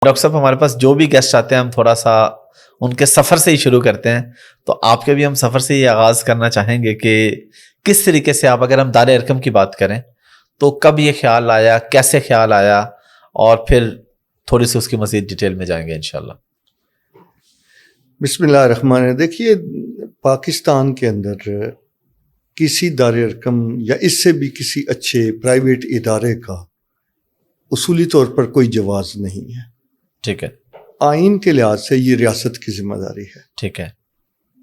Doctor صاحب ہمارے پاس جو بھی گیسٹ آتے ہیں ہم تھوڑا سا ان کے سفر سے ہی شروع کرتے ہیں، تو آپ کے بھی ہم سفر سے ہی آغاز کرنا چاہیں گے کہ کس طریقے سے آپ، اگر ہم دار ارقم کی بات کریں تو کب یہ خیال آیا، کیسے خیال آیا، اور پھر تھوڑی سی اس کی مزید ڈیٹیل میں جائیں گے انشاءاللہ۔ بسم اللہ الرحمن الرحیم۔ دیکھیے، پاکستان کے اندر کسی دار ارقم یا اس سے بھی کسی اچھے پرائیویٹ ادارے کا اصولی طور پر کوئی جواز نہیں ہے۔ ٹھیک ہے، آئین کے لحاظ سے یہ ریاست کی ذمہ داری ہے، ٹھیک ہے،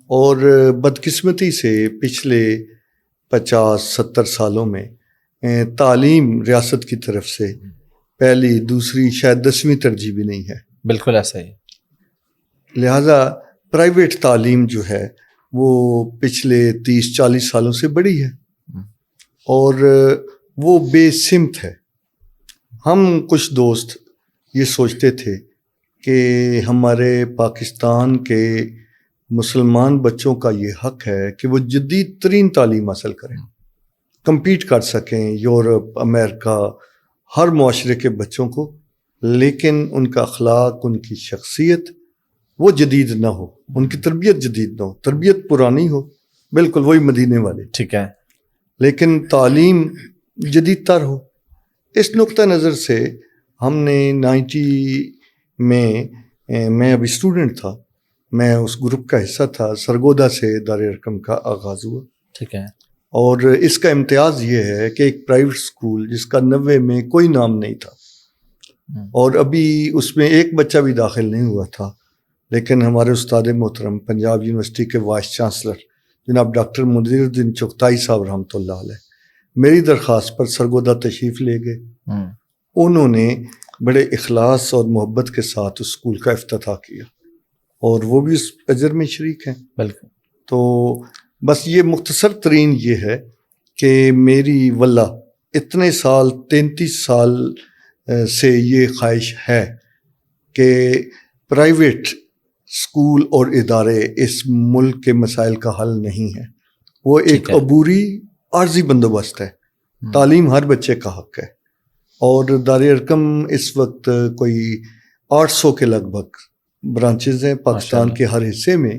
اور بدقسمتی سے پچھلے 50-70 سالوں میں تعلیم ریاست کی طرف سے پہلی، دوسری، شاید 10ویں ترجیح بھی نہیں ہے۔ بالکل ایسا ہی۔ لہٰذا پرائیویٹ تعلیم جو ہے وہ پچھلے 30-40 سالوں سے بڑی ہے، اور وہ بے سمت ہے۔ ہم کچھ دوست یہ سوچتے تھے کہ ہمارے پاکستان کے مسلمان بچوں کا یہ حق ہے کہ وہ جدید ترین تعلیم حاصل کریں، کمپیٹ کر سکیں یورپ، امریکہ، ہر معاشرے کے بچوں کو، لیکن ان کا اخلاق، ان کی شخصیت وہ جدید نہ ہو، ان کی تربیت جدید نہ ہو، تربیت پرانی ہو، بالکل وہی مدینے والی، ٹھیک ہے، لیکن تعلیم جدید تر ہو۔ اس نقطہ نظر سے ہم نے 90 میں ابھی اسٹوڈنٹ تھا، میں اس گروپ کا حصہ تھا، سرگودا سے دار ارقم کا آغاز ہوا۔ ٹھیک ہے، اور اس کا امتیاز یہ ہے کہ ایک پرائیویٹ اسکول جس کا 90 میں کوئی نام نہیں تھا، اور ابھی اس میں ایک بچہ بھی داخل نہیں ہوا تھا، لیکن ہمارے استاد محترم پنجاب یونیورسٹی کے وائس چانسلر جناب ڈاکٹر منیر الدین چغتائی صاحب رحمۃ اللہ علیہ میری درخواست پر سرگودا تشریف لے گئے۔ انہوں نے بڑے اخلاص اور محبت کے ساتھ اس اسکول کا افتتاح کیا، اور وہ بھی اس اجر میں شریک ہیں۔ بالکل۔ تو بس یہ مختصر ترین یہ ہے کہ میری واللہ اتنے سال، 33 سال سے یہ خواہش ہے کہ پرائیویٹ اسکول اور ادارے اس ملک کے مسائل کا حل نہیں ہے، وہ ایک عبوری عارضی بندوبست ہے۔ تعلیم ہر بچے کا حق ہے، اور دار ارقم اس وقت کوئی 800 کے لگ بھگ برانچز ہیں پاکستان کے ہر حصے میں،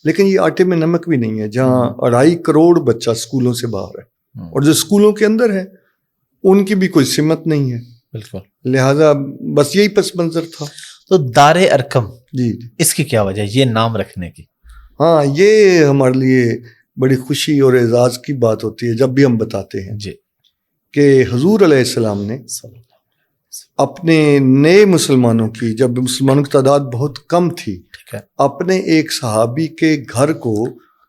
لیکن یہ آٹے میں نمک بھی نہیں ہے، جہاں 2.5 کروڑ بچہ اسکولوں سے باہر ہے، اور جو اسکولوں کے اندر ہے ان کی بھی کوئی سمت نہیں ہے۔ بالکل۔ لہٰذا بس یہی پس منظر تھا۔ تو دار ارقم، جی، اس کی کیا وجہ ہے یہ نام رکھنے کی؟ ہاں، یہ ہمارے لیے بڑی خوشی اور اعزاز کی بات ہوتی ہے جب بھی ہم بتاتے ہیں جی کہ حضور علیہ السلام نے اپنے نئے مسلمانوں کی، جب مسلمانوں کی تعداد بہت کم تھی، اپنے ایک صحابی کے گھر کو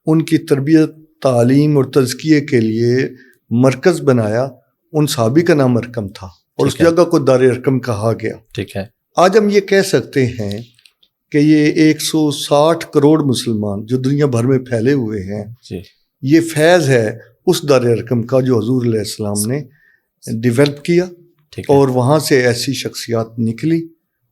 ان کی تربیت، تعلیم اور تزکیے کے لیے مرکز بنایا۔ ان صحابی کا نام ارقم تھا، اور اس جگہ کو دار ارقم کہا گیا۔ ٹھیک ہے۔ آج ہم یہ کہہ سکتے ہیں کہ یہ 160 کروڑ مسلمان جو دنیا بھر میں پھیلے ہوئے ہیں، یہ فیض ہے اس دار ارقم کا جو حضور علیہ السلام نے ڈیولپ کیا، اور وہاں سے ایسی شخصیات نکلی،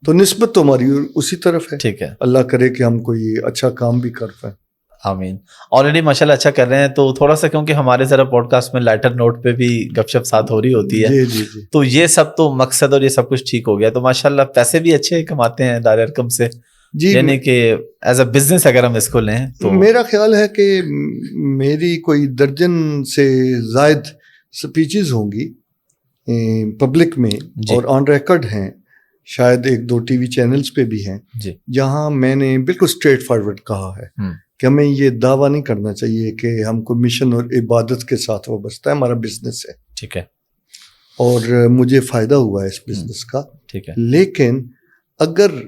تو نسبت تو ہماری اسی طرف ہے۔ ٹھیک ہے، اللہ کرے کہ ہم کوئی اچھا کام بھی کر پائیں۔ آمین۔ آلریڈی ماشاءاللہ اچھا کر رہے ہیں، تو تھوڑا سا کیونکہ ہمارے ذرا پوڈ کاسٹ میں لائٹر نوٹ پہ بھی گپ شپ ساتھ ہو رہی ہوتی ہے، جی جی جی، تو یہ سب تو مقصد اور یہ سب کچھ ٹھیک ہو گیا، تو ماشاءاللہ پیسے بھی اچھے کماتے ہیں دار ارقم سے، جی، یعنی کہ ایز اے بزنس اگر ہم اس کو لیں تو میرا خیال ہے کہ میری کوئی درجن سے زائد سپیچز ہوں گی پبلک میں، اور آن ریکارڈ ہیں، شاید 1-2 ٹی وی چینلز پہ بھی ہیں، جہاں میں نے بالکل اسٹریٹ فارورڈ کہا ہے کہ ہمیں یہ دعویٰ نہیں کرنا چاہیے کہ ہم کو مشن اور عبادت کے ساتھ وابستہ ہے، ہمارا بزنس ہے، ٹھیک ہے، اور مجھے فائدہ ہوا ہے اس بزنس کا، ٹھیک ہے، لیکن اگر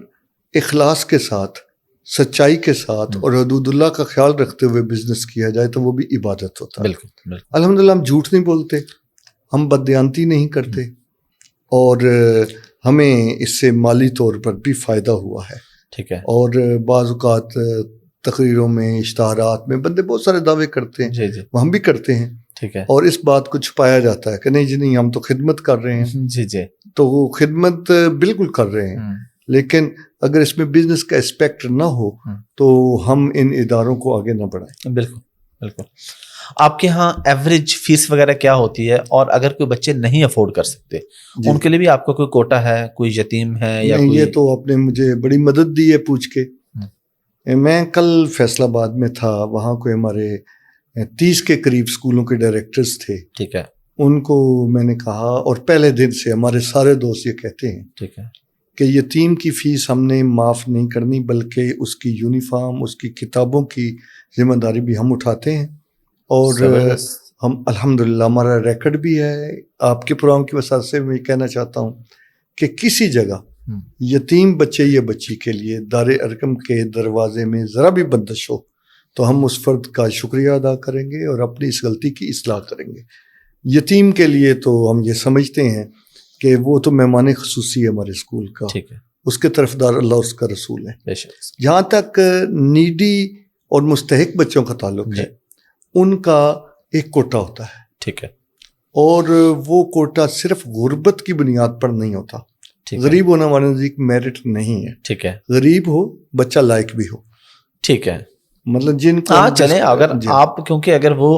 اخلاص کے ساتھ، سچائی کے ساتھ اور حدود اللہ کا خیال رکھتے ہوئے بزنس کیا جائے تو وہ بھی عبادت ہوتا ہے۔ بالکل۔ الحمدللہ ہم جھوٹ نہیں بولتے، ہم بددیانتی نہیں کرتے، اور ہمیں اس سے مالی طور پر بھی فائدہ ہوا ہے۔ ٹھیک ہے، اور بعض اوقات تقریروں میں، اشتہارات میں بندے بہت سارے دعوے کرتے ہیں، ہم بھی کرتے ہیں، ٹھیک ہے، اور اس بات کو چھپایا جاتا ہے کہ نہیں جی نہیں، ہم تو خدمت کر رہے ہیں۔ جی جی، تو وہ خدمت بالکل کر رہے ہیں، لیکن اگر اس میں بزنس کا اسپیکٹ نہ ہو تو ہم ان اداروں کو آگے نہ بڑھائیں۔ بالکل بالکل۔ آپ کے ہاں ایوریج فیس وغیرہ کیا ہوتی ہے, اور اگر کوئی بچے نہیں افورڈ کر سکتے ان کے لیے بھی آپ کا کوئی کوٹا ہے, کوئی یتیم ہے یا کوئی؟ یہ تو آپ نے مجھے بڑی مدد دی ہے پوچھ کے. میں کل فیصل آباد میں تھا, وہاں کوئی ہمارے 30 کے قریب اسکولوں کے ڈائریکٹرز تھے. ٹھیک ہے. ان کو میں نے کہا, اور پہلے دن سے ہمارے سارے دوست یہ کہتے ہیں, ٹھیک ہے, کہ یتیم کی فیس ہم نے معاف نہیں کرنی, بلکہ اس کی یونیفارم, اس کی کتابوں کی ذمہ داری بھی ہم اٹھاتے ہیں. اور ہم الحمدللہ ہمارا ریکارڈ بھی ہے. آپ کے پروگرام کی وسعت سے میں کہنا چاہتا ہوں کہ کسی جگہ یتیم بچے یا بچی کے لیے دار ارقم کے دروازے میں ذرا بھی بندش ہو تو ہم اس فرد کا شکریہ ادا کریں گے اور اپنی اس غلطی کی اصلاح کریں گے. یتیم کے لیے تو ہم یہ سمجھتے ہیں کہ وہ تو مہمان خصوصی ہے ہمارے اسکول کا, ٹھیک ہے, اس کے طرفدار اللہ اس کا رسول ہے. بے شک. جہاں تک نیڈی اور مستحق بچوں کا تعلق ہے, ان کا ایک کوٹا ہوتا ہے. ٹھیک ہے. اور وہ کوٹا صرف غربت کی بنیاد پر نہیں ہوتا. غریب ہونا ہمارے نزدیک میرٹ نہیں ہے. ٹھیک ہے. غریب ہو, بچہ لائق بھی ہو. ٹھیک ہے. مطلب جن کو چلیں, اگر آپ کیونکہ اگر وہ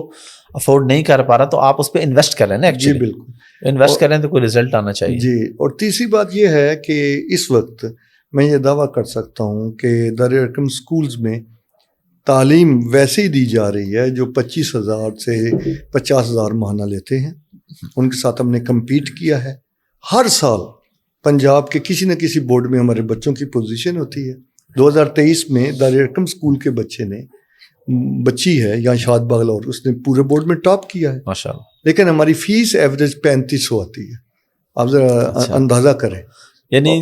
افورڈ نہیں کر پا رہا تو آپ اس پہ انویسٹ کریں نا. جی بالکل, انویسٹ کریں تو کوئی رزلٹ آنا چاہیے. جی. اور تیسری بات یہ ہے کہ اس وقت میں یہ دعویٰ کر سکتا ہوں کہ دار ارقم سکولز میں تعلیم ویسے ہی دی جا رہی ہے جو 25,000 سے 50,000 ماہانہ لیتے ہیں. ان کے ساتھ ہم نے کمپیٹ کیا ہے. ہر سال پنجاب کے کسی نہ کسی بورڈ میں ہمارے بچوں کی پوزیشن ہوتی ہے. 2023 میں دار ارقم سکول کے بچی ہے یہاں شاد باغ, اور اس نے پورے بورڈ میں ٹاپ کیا ہے ماشاءاللہ. لیکن ہماری فیس ایوریج 3500 آتی ہے. آپ ذرا اندازہ کریں. یعنی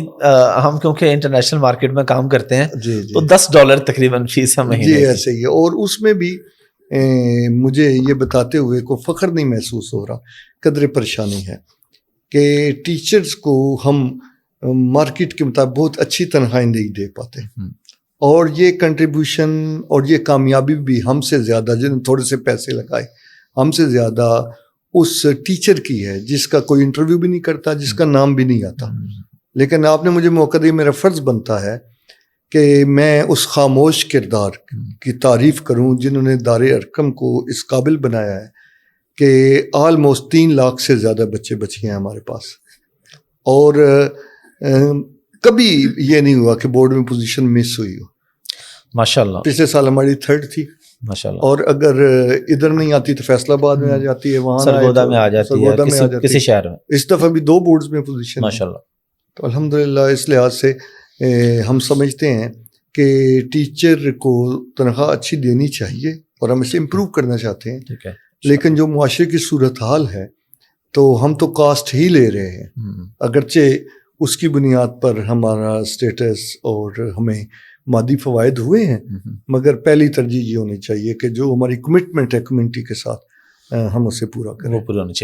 ہم کیونکہ انٹرنیشنل مارکیٹ میں کام کرتے ہیں جی تو $10 تقریباً فیس ہے مہینے. جی ایسے ہی ہے. اور اس میں بھی مجھے یہ بتاتے ہوئے کوئی فخر نہیں محسوس ہو رہا, قدر پریشانی ہے کہ ٹیچرز کو ہم مارکیٹ کے مطابق بہت اچھی تنخواہیں نہیں دے پاتے. اور یہ کنٹریبیوشن اور یہ کامیابی بھی ہم سے زیادہ, جن تھوڑے سے پیسے لگائے, ہم سے زیادہ اس ٹیچر کی ہے جس کا کوئی انٹرویو بھی نہیں کرتا, جس کا نام بھی نہیں آتا. لیکن آپ نے مجھے موقع دیا, میرا فرض بنتا ہے کہ میں اس خاموش کردار کی تعریف کروں جنہوں نے دار ارقم کو اس قابل بنایا ہے کہ آلموسٹ 3 لاکھ سے زیادہ بچے بچے ہیں ہمارے پاس. اور کبھی یہ نہیں ہوا کہ بورڈ میں پوزیشن مس ہوئی ہو. ماشاءاللہ. پچھلے سال ہماری 3rd تھی ماشاءاللہ. اور اگر ادھر نہیں آتی تو فیصل آباد میں آ جاتی ہے, وہاں سرگودا میں آ جاتی ہے, کسی شہر میں. اس دفعہ بھی 2 بورڈز میں پوزیشن ماشاءاللہ. تو الحمدللہ اس لحاظ سے ہم سمجھتے ہیں کہ ٹیچر کو تنخواہ اچھی دینی چاہیے اور ہم اسے امپروو کرنا چاہتے ہیں. ٹھیک ہے. لیکن جو معاشرے کی صورتحال ہے تو ہم تو کاسٹ ہی لے رہے ہیں, اگرچہ اس کی بنیاد پر ہمارا اسٹیٹس اور ہمیں مادی فوائد ہوئے ہیں, مگر پہلی ترجیح یہ ہونی چاہیے کہ جو ہماری کمٹمنٹ ہے کمیونٹی کے ساتھ ہم اسے پورا کریں. وہ پورا ہونا چاہیے.